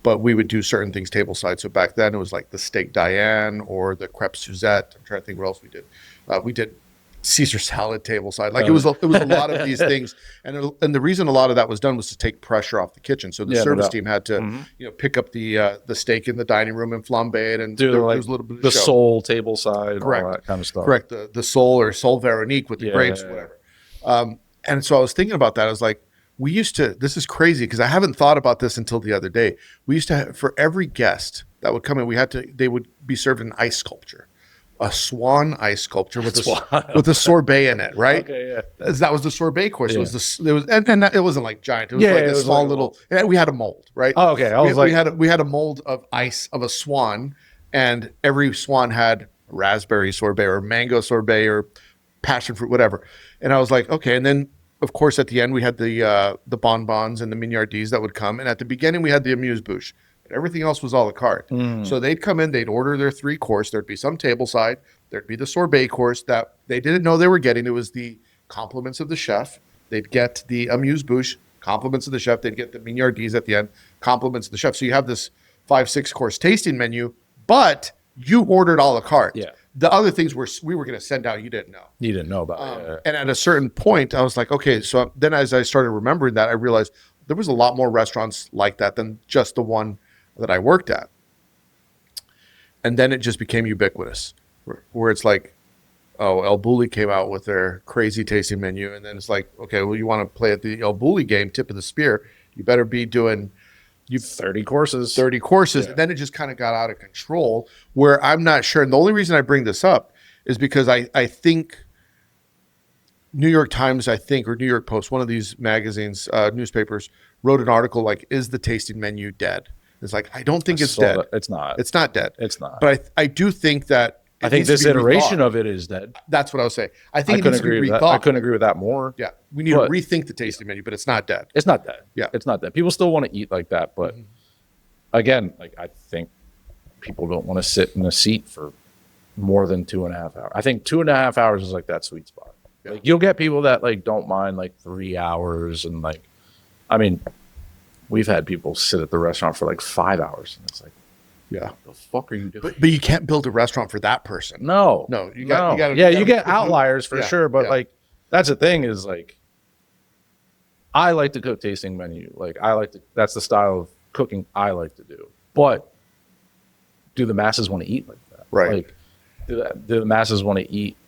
But we would do certain things tableside. So back then it was like the steak Diane or the crepe Suzette. I'm trying to think what else we did. We did Caesar salad tableside. Like it was a lot of these things. And the reason a lot of that was done was to take pressure off the kitchen. So the service team had to pick up the steak in the dining room and flambe it, and
do
there was a little bit of
the
show.
Sole tableside,
Correct.
all that kind of stuff.
Correct. The Sole or Sole Veronique with the grapes, whatever. And so I was thinking about that. I was like, we used to, this is crazy because I haven't thought about this until the other day. We used to have, for every guest that would come in, they would be served an ice sculpture, a swan ice sculpture with a sorbet in it, right? Okay, yeah. That was the sorbet course. Yeah. It wasn't like giant. It was like a small little. And we had a mold, right?
Oh, okay.
We had a mold of ice of a swan, and every swan had raspberry sorbet or mango sorbet or passion fruit, whatever. And I was like, okay. And then, of course, at the end, we had the bonbons and the mignardises that would come. And at the beginning, we had the amuse-bouche. But everything else was a la carte. So they'd come in, they'd order their 3-course. There'd be some tableside. There'd be the sorbet course that they didn't know they were getting. It was the compliments of the chef. They'd get the amuse-bouche, compliments of the chef. They'd get the mignardises at the end, compliments of the chef. So you have this 5-6 course tasting menu, but you ordered a la carte.
Yeah.
The other things we were going to send out, you didn't know.
You didn't know about it.
And at a certain point, I was like, okay. So then as I started remembering that, I realized there was a lot more restaurants like that than just the one that I worked at. And then it just became ubiquitous, where it's like, oh, El Bulli came out with their crazy tasting menu. And then it's like, okay, well, you want to play at the El Bulli game, tip of the spear, you better be doing
30 courses.
30 courses.
Yeah.
And then it just kind of got out of control, where I'm not sure. And the only reason I bring this up is because I think New York Times, or New York Post, one of these magazines, newspapers, wrote an article like, is the tasting menu dead? It's like, I don't think it's dead.
It's not.
It's not dead.
It's not.
But I do think that
I think this iteration of it is dead.
That's what I was saying. I think
I
it
couldn't
needs to be
agree with
rethought.
that. I couldn't agree with that more.
Yeah. We need to rethink the tasting menu, but it's not dead.
It's not dead.
Yeah.
It's not dead. People still want to eat like that. But again, like, I think people don't want to sit in a seat for more than 2.5 hours. I think 2.5 hours is like that sweet spot. Yeah. Like, you'll get people that like don't mind like 3 hours, and like, I mean, we've had people sit at the restaurant for like 5 hours, and it's like,
yeah,
what the fuck are you doing?
But you can't build a restaurant for that person.
No,
you got
you get outliers for sure, but like, that's the thing is, like, I like to cook tasting menu. Like, that's the style of cooking I like to do. But do the masses want to eat like that?
Right.
Like, do the masses want to eat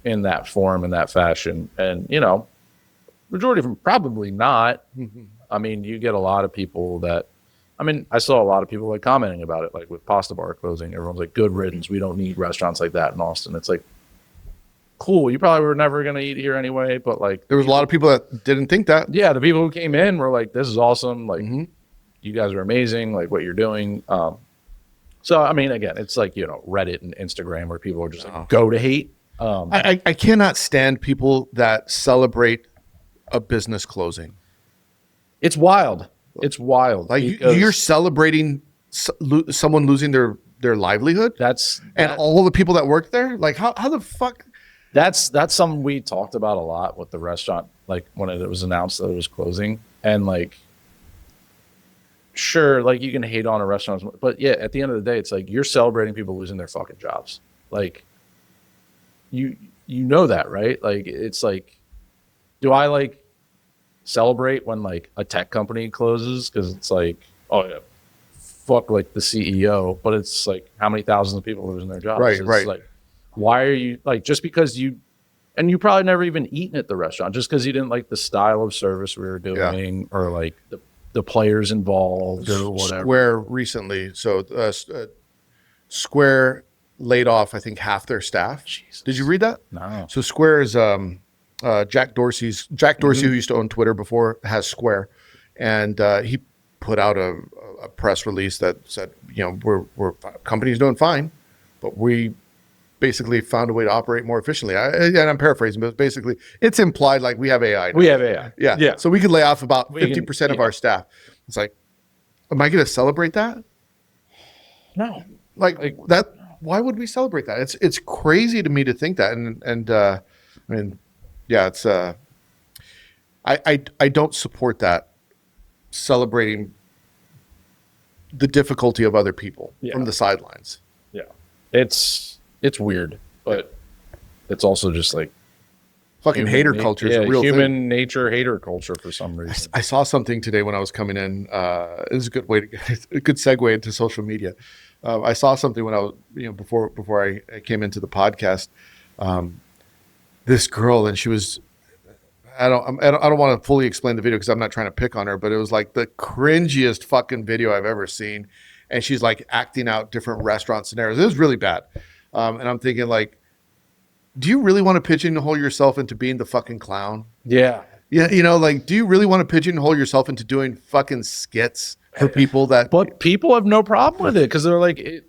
in that form, in that fashion? And, majority of them probably not.
Mm-hmm.
I mean, you get a lot of people that, I saw a lot of people like commenting about it, like with Pasta Bar closing. Everyone's like, good riddance. We don't need restaurants like that in Austin. It's like, cool. You probably were never going to eat here anyway, but like,
there was a lot of people that didn't think that.
Yeah. The people who came in were like, this is awesome. Like, you guys are amazing. Like, what you're doing. So, again, it's like, Reddit and Instagram where people are just like, go to hate.
I cannot stand people that celebrate a business closing.
It's wild. It's wild.
Like, you're celebrating someone losing their livelihood. And all the people that work there. Like, how the fuck?
That's something we talked about a lot with the restaurant. Like, when it was announced that it was closing, and like, sure, like, you can hate on a restaurant, but yeah, at the end of the day, it's like, you're celebrating people losing their fucking jobs. Like, you know that, right? Like, it's like, do I like celebrate when like a tech company closes? Because it's like, oh yeah, fuck like the CEO, but it's like, how many thousands of people are losing their jobs?
Right,
it's
right.
Like, why are you like, just because you probably never even eaten at the restaurant, just because you didn't like the style of service we were doing, or like the players involved or whatever.
Square recently, so Square laid off, I think, half their staff.
Jesus.
Did you read that?
No.
So Square is Jack Dorsey, who used to own Twitter before, has Square, and he put out a press release that said, we're company's doing fine, but we basically found a way to operate more efficiently. And I'm paraphrasing, but basically it's implied like we have AI now.
We have AI.
Yeah. So we could lay off about 50% of our staff. It's like, am I going to celebrate that?
No.
Like that. Why would we celebrate that? It's crazy to me to think that. And it's I don't support that, celebrating the difficulty of other people from the sidelines.
Yeah. It's weird, but it's also just like
fucking hater culture is a real
human nature, hater culture for some reason.
I saw something today when I was coming in. It was a good way to get a good segue into social media. I saw something when I was, before I came into the podcast. This girl, and she was, I don't want to fully explain the video because I'm not trying to pick on her, but it was like the cringiest fucking video I've ever seen. And she's like acting out different restaurant scenarios. It was really bad. And I'm thinking, like, do you really want to pigeonhole yourself into being the fucking clown?
Yeah.
Yeah. Like, do you really want to pigeonhole yourself into doing fucking skits for people that?
But people have no problem with it because they're like, it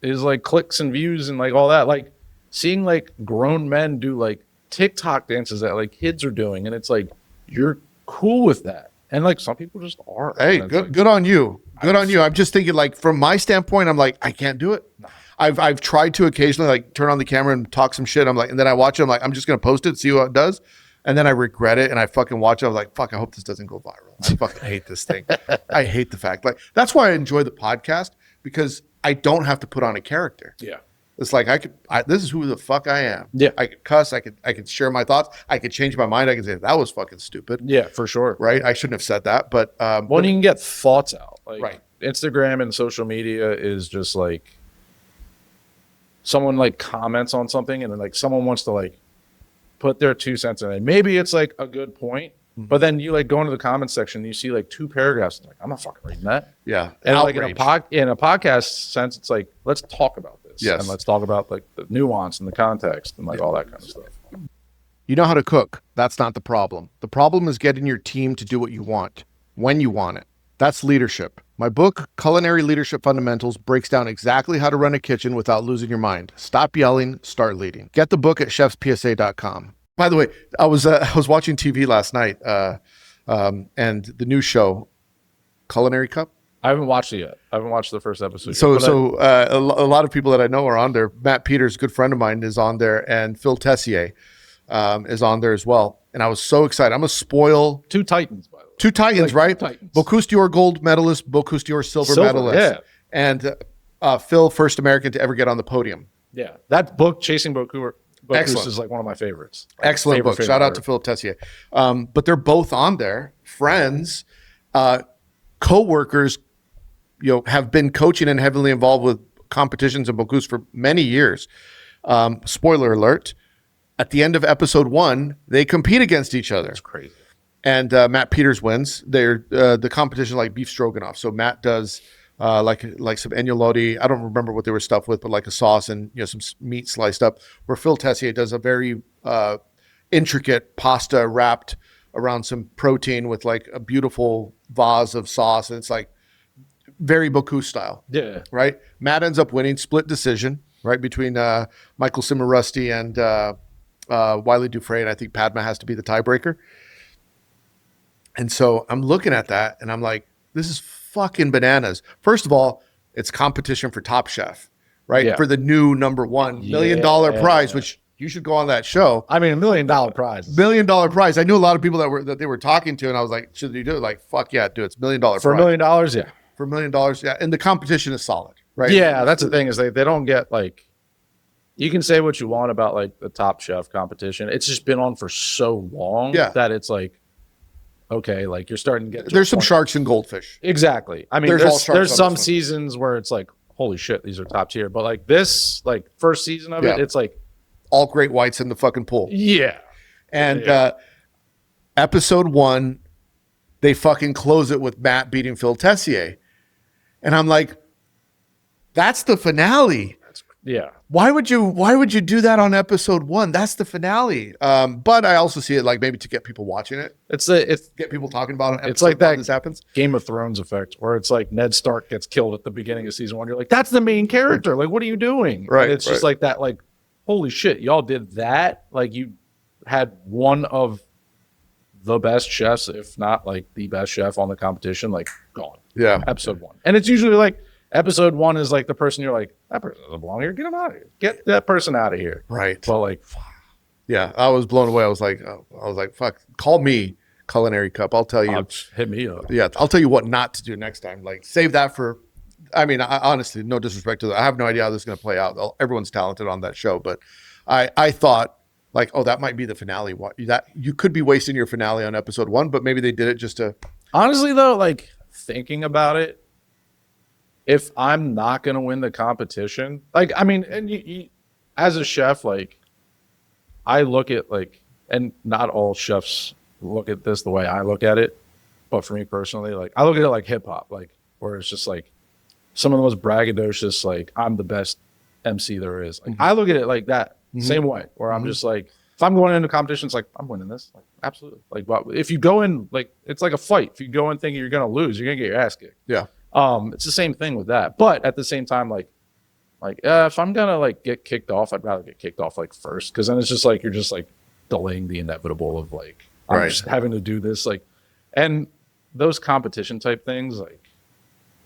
is like clicks and views and like all that. Like, seeing like grown men do like TikTok dances that like kids are doing, and it's like, you're cool with that. And like, some people just are.
Hey, good on you. Good on you. I'm just thinking, like, from my standpoint, I'm like, I can't do it. No. I've tried to occasionally like turn on the camera and talk some shit. I'm like, and then I watch it. I'm like, I'm just gonna post it, see what it does, and then I regret it, and I fucking watch it. I was like, fuck, I hope this doesn't go viral. I fucking hate this thing. I hate the fact. Like that's why I enjoy the podcast, because I don't have to put on a character.
Yeah.
It's like this is who the fuck I am.
Yeah.
I could cuss. I could share my thoughts. I could change my mind. I could say that was fucking stupid.
Yeah, for sure.
Right. I shouldn't have said that. But
when you can get thoughts out, like
right.
Instagram and social media is just like someone like comments on something and then like someone wants to like put their 2 cents in it. Maybe it's like a good point, but then you like go into the comment section and you see like 2 paragraphs. And like, I'm not fucking reading that.
Yeah.
And
outrage.
like in a podcast sense, it's like, let's talk about this.
Yes.
And let's talk about like the nuance and the context and like all that kind of stuff.
You know how to cook. That's not the problem. The problem is getting your team to do what you want, when you want it. That's leadership. My book, Culinary Leadership Fundamentals, breaks down exactly how to run a kitchen without losing your mind. Stop yelling, start leading. Get the book at chefspsa.com. By the way, I was watching TV last night, and the new show, Culinary Cup.
I haven't watched it yet. I haven't watched the first episode
So,
yet.
a lot of people that I know are on there. Matt Peters, good friend of mine, is on there, and Phil Tessier is on there as well. And I was so excited. I'm gonna spoil
2 Titans, by the way.
2 Titans,
Like,
right?
Titans.
Bocuse d'Or gold medalist, Bocuse d'Or silver medalist,
yeah.
and Phil, first American to ever get on the podium.
Yeah. That book, Chasing Bocuse,
Excellent.
is like one of my favorites.
Excellent book. Shout out to Phil Tessier. But they're both on there, friends, co-workers, have been coaching and heavily involved with competitions in Bocuse for many years. Spoiler alert, at the end of episode 1, they compete against each other.
That's crazy.
And Matt Peters wins. They're the competition like beef stroganoff. So Matt does like some agnolotti. I don't remember what they were stuffed with, but like a sauce and some meat sliced up. Where Phil Tessier does a very intricate pasta wrapped around some protein with like a beautiful vase of sauce, and it's like very Bocuse style.
Yeah.
Right. Matt ends up winning, split decision, right, between Michael Cimarusti and Wiley Dufresne. I think Padma has to be the tiebreaker. And so I'm looking at that and I'm like, this is fucking bananas. First of all, it's competition for Top Chef, right?
Yeah.
For the new number $1 million prize, which you should go on that show.
I mean, $1 million prize.
$1 million prize. I knew a lot of people that they were talking to, and I was like, should you do it? Like, fuck yeah, do it. It's $1 million prize.
For $1 million, yeah.
For $1 million, yeah. And the competition is solid, right?
Yeah, that's the thing is they don't get like, you can say what you want about like the Top Chef competition. It's just been on for so long that it's like, okay, like you're starting to get.
There's some sharks and goldfish.
Exactly. I mean, there's some seasons where it's like, holy shit, these are top tier. But like this, like first season of it, it's like
all great whites in the fucking pool.
Yeah.
And episode 1, they fucking close it with Matt beating Phil Tessier. And I'm like, that's the finale.
Yeah.
Why would you do that on episode 1? That's the finale. But I also see it like maybe to get people watching it.
It's
get people talking about it.
It's like that
this happens.
Game of Thrones effect where it's like Ned Stark gets killed at the beginning of season 1. You're like, that's the main character. Like, what are you doing?
Right.
And it's just like that, like, holy shit, y'all did that. Like you had one of the best chefs, if not like the best chef on the competition, like gone.
Yeah.
Episode 1. And it's usually like episode 1 is like the person you're like, that person doesn't belong here. Get him out of here. Get that person out of here.
Right.
But like,
yeah, I was blown away. I was like, fuck, call me Culinary Cup. I'll tell you.
Hit me up.
Yeah. I'll tell you what not to do next time. Like save that for, I mean, honestly, no disrespect to that. I have no idea how this is going to play out. Everyone's talented on that show, but I thought like, oh, that might be the finale. That you could be wasting your finale on episode 1, but maybe they did it just to.
Honestly though, like thinking about it, if I'm not going to win the competition, like, I mean, and you, as a chef, like I look at like, and not all chefs look at this the way I look at it, but for me personally, like I look at it like hip hop, like where it's just like some of the most braggadocious, like I'm the best MC there is. Like I look at it like that same way, where I'm just like, if I'm going into competitions, like I'm winning this, like absolutely. Like, but if you go in, like it's like a fight. If you go in thinking you're gonna lose, you're gonna get your ass kicked.
Yeah.
It's the same thing with that. But at the same time, like if I'm gonna like get kicked off, I'd rather get kicked off like first, because then it's just like you're just like delaying the inevitable of like I'm just having to do this, like, and those competition type things, like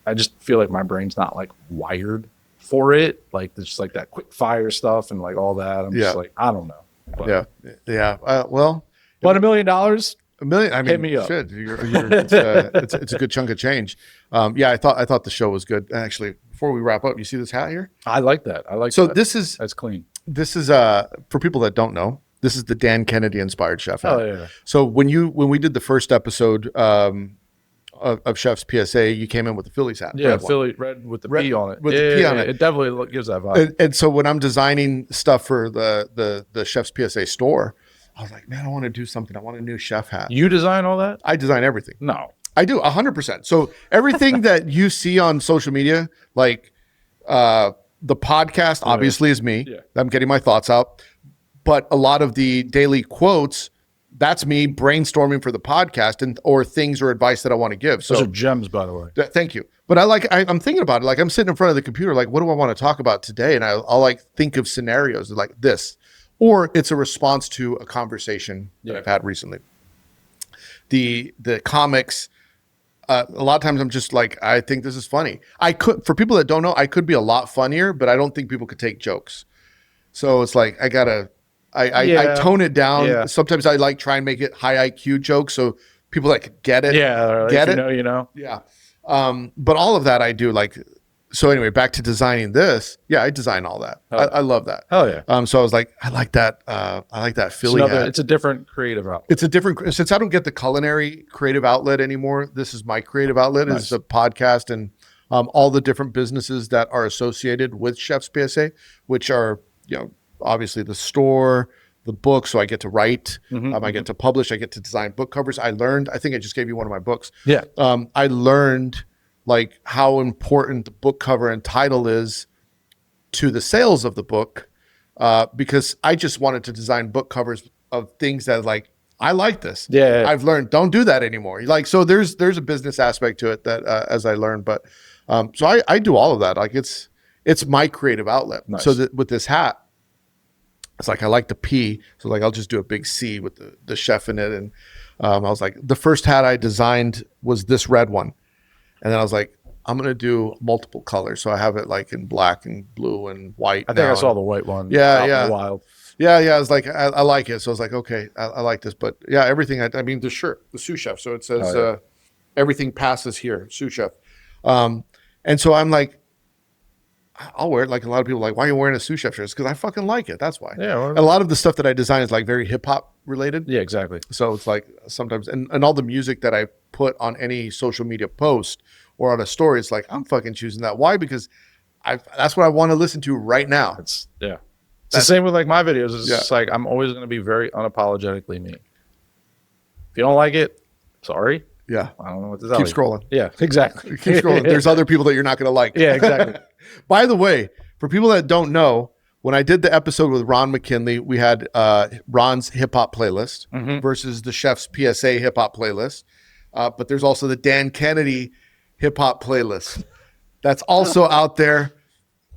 I just feel like my brain's not like wired for it, like just like that quick fire stuff and like all that. I'm
Yeah.
just like, I don't know. But,
Yeah. Well,
but $1 million,
$1 million. I mean,
hit me up.
shit, it's a good chunk of change. I thought the show was good. Actually, before we wrap up, you see this hat here?
I like that. I like
So
that. That's clean.
This is for people that don't know, this is the Dan Kennedy inspired chef hat.
Oh yeah.
So when we did the first episode of Chef's PSA, you came in with the Phillies hat.
Yeah,
red one.
Philly red with the P on it.
With the P on it.
It definitely gives that vibe.
And so when I'm designing stuff for the Chef's PSA store, I was like, man, I want to do something. I want a new chef hat.
You design all that?
I design everything.
No.
I do 100%. So everything that you see on social media, like the podcast, obviously is me.
Yeah.
I'm getting my thoughts out. But a lot of the daily quotes, that's me brainstorming for the podcast or things or advice that I want to give. So
those are gems, by the way.
Thank you. But I'm thinking about it. Like I'm sitting in front of the computer, like, what do I want to talk about today? And I'll like think of scenarios like this, or it's a response to a conversation that I've had recently. The comics, a lot of times I'm just like, I think this is funny. For people that don't know, I could be a lot funnier, but I don't think people could take jokes. So it's like, I tone it down.
Yeah.
Sometimes I like try and make it high IQ jokes so people that could get it.
Yeah.
Get it.
You know.
Yeah. But all of that I do like. So anyway, back to designing this. Yeah, I design all that. I love that.
Hell yeah.
So I was like, I like that. Philly hat.
It's a different creative outlet.
It's a different, since I don't get the culinary creative outlet anymore, this is my creative outlet.
Nice.
It's a podcast and all the different businesses that are associated with Chef's PSA, which are, obviously the store, the book. So I get to write, I get to publish, I get to design book covers. I think I just gave you one of my books.
Yeah.
I learned like how important the book cover and title is to the sales of the book, because I just wanted to design book covers of things that like, I like this.
Yeah.
I've learned don't do that anymore. Like, so there's a business aspect to it that as I learned, but so I do all of that. Like it's my creative outlet.
Nice.
So that with this hat, it's like I like the P, so like I'll just do a big C with the chef in it. And I was like, the first hat I designed was this red one, and then I was like, I'm gonna do multiple colors, so I have it like in black and blue and white.
I think I saw the white one.
Yeah,
out in
yeah.
the wild.
Yeah. I was like, I like it, so I was like, okay, I like this. But yeah, everything. I mean, the shirt, the sous chef, so it says everything passes here, sous chef. And so I'm like, I'll wear it. Like a lot of people are like, why are you wearing a sous chef shirt? It's because I fucking like it. That's why.
Yeah.
And a lot of the stuff that I design is like very hip hop related.
Yeah, exactly.
So it's like sometimes, and all the music that I put on any social media post or on a story, it's like, I'm fucking choosing that. Why? Because that's what I want to listen to right now.
It's the same with like my videos. It's just like, I'm always going to be very unapologetically me. If you don't like it, sorry.
Yeah.
I don't know what to tell
Keep
you.
scrolling.
Yeah, exactly.
Keep scrolling. There's other people that you're not going to like.
Yeah, exactly.
By the way, for people that don't know, when I did the episode with Ron McKinley, we had Ron's hip hop playlist versus the Chef's PSA hip hop playlist. But there's also the Dan Kennedy hip hop playlist that's also out there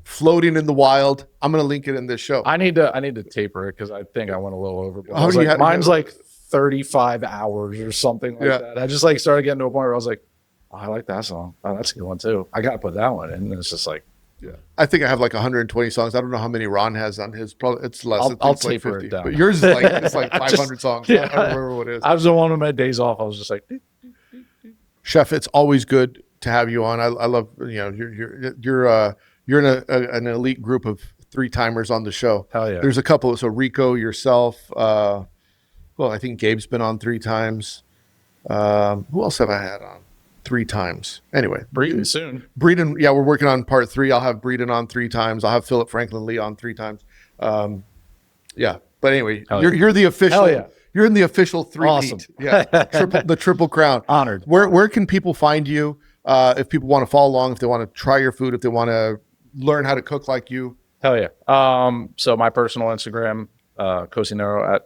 floating in the wild. I'm going to link it in this show.
I need to taper it because I think I went a little overboard.
Oh,
Mine's like 35 hours or something like that. I just like started getting to a point where I was like, oh, I like that song. Oh, that's a good one too. I got to put that one in. And it's just like,
I think I have like 120 songs. I don't know how many Ron has on his. Probably it's less.
I'll
it's like
taper
50.
it down.
But yours is like it's like 500 songs. I don't remember what it is.
I was the one on my days off. I was just like,
Chef, it's always good to have you on. I love you're in an elite group of 3-timers on the show.
Hell yeah.
There's a couple. So Rico, yourself. Well, I think Gabe's been on 3 times. Who else have I had on 3 times? Anyway,
breeding soon.
Breeden, yeah, we're working on part 3. I'll have Breeden on 3 times. I'll have Philip Franklin Lee on 3 times. Yeah, but anyway, you're the official.
Hell yeah.
You're in the official 3-peat.
Awesome.
Yeah, the triple crown.
Honored.
Where can people find you if people want to follow along, if they want to try your food, if they want to learn how to cook like you?
Hell yeah. So my personal Instagram, Cosinero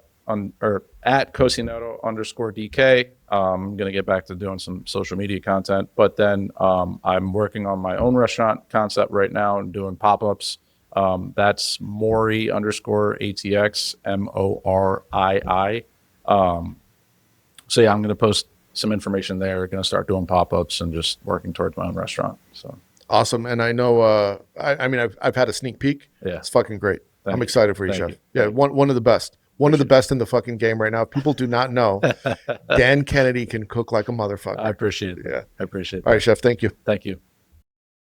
at Cosinero_DK. I'm going to get back to doing some social media content, but then I'm working on my own restaurant concept right now and doing pop-ups. That's Mori _ATX MORII. So yeah, I'm going to post some information there. Going to start doing pop-ups and just working towards my own restaurant. So
Awesome. And I know, I mean, I've had a sneak peek.
Yeah.
It's fucking great. I'm
you.
excited for you,
Thank
Chef.
you.
Yeah,
Thank
one of the best. One of the best in the fucking game right now. If people do not know, Dan Kennedy can cook like a motherfucker.
I appreciate it.
Yeah.
I appreciate it.
All right, Chef. Thank you.
Thank you.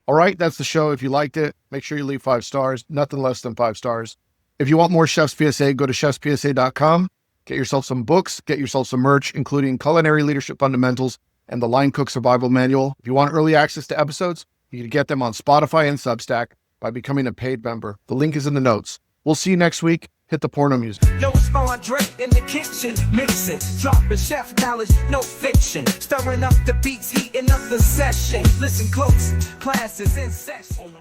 All right, that's the show. If you liked it, make sure you leave 5 stars. Nothing less than 5 stars. If you want more Chef's PSA, go to chefspsa.com. Get yourself some books. Get yourself some merch, including Culinary Leadership Fundamentals and the Line Cook Survival Manual. If you want early access to episodes, you can get them on Spotify and Substack by becoming a paid member. The link is in the notes. We'll see you next week. Hit the porno music.
Yo, it's Andre in the kitchen, mixing, dropping chef knowledge, no fiction, stirring up the beats, heating up the session. Listen close, class is in session.